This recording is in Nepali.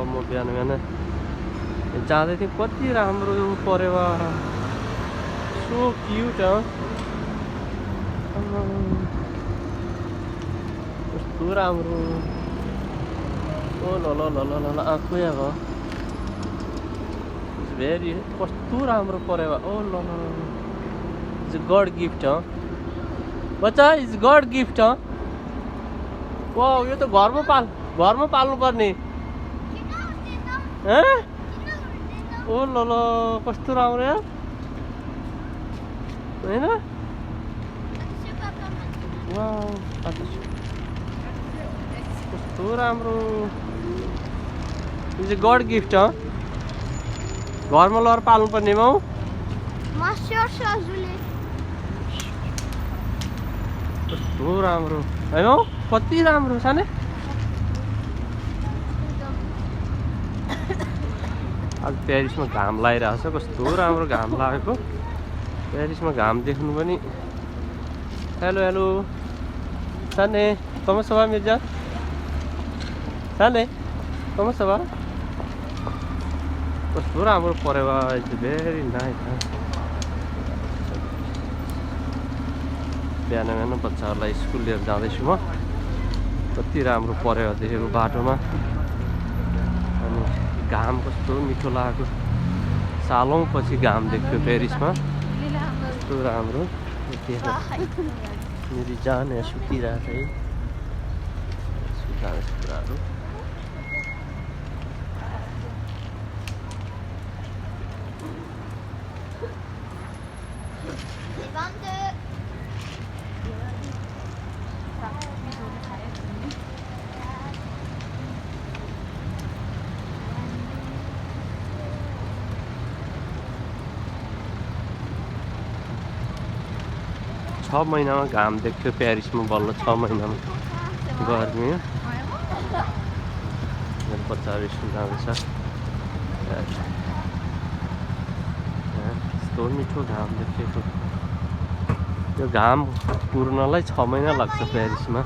म बिहान बिहान जाँदै थिएँ। कति राम्रो परेवा, सो क्युट। कस्तो राम्रो। ओ ल ल ल ल ल ल आँखु अब भेरी कस्तो राम्रो परेवा। ओ ल ल इट्स गड गिफ्ट बच्चा, इट्स गड गिफ्ट। वाउ, यो त घरमा पाल्नु पर्ने। ओ ल ल कस्तो राम्रो यार, हैन? वाउ, कस्तो राम्रो। It's good gift. घरमा लगेर पाल्नु पर्ने माउ। कस्तो राम्रो हैन? कति राम्रो साने। आज प्यारिसमा घाम लागिरहेको छ। कस्तो राम्रो घाम लागेको। प्यारिसमा घाम देख्नु पनि। हेलो हेलो साने, कमो छ मिर्जा? साने कमो छ? कस्तो राम्रो परेवा, इट्स भेरी नाइस। बिहान बिहान बच्चाहरूलाई स्कुल लिएर जाँदैछु म। कति राम्रो परेवा देखेको बाटोमा। अनि घाम कस्तो मिठो लागेको। सालौँ पछि घाम देख्यो प्यारिसमा। कस्तो राम्रो। मेरी जान यहाँ सुतिरहेको है। सुताएको कुराहरू। छ महिनामा घाम देख्थ्यो प्यारिसमा, बल्ल 6 महिनामा गर्मी। मेरो बच्चाहरू स्कुल जाँदैछ। यस्तो मिठो घाम देखेको। यो घाम पुर्नलाई 6 महिना लाग्छ प्यारिसमा।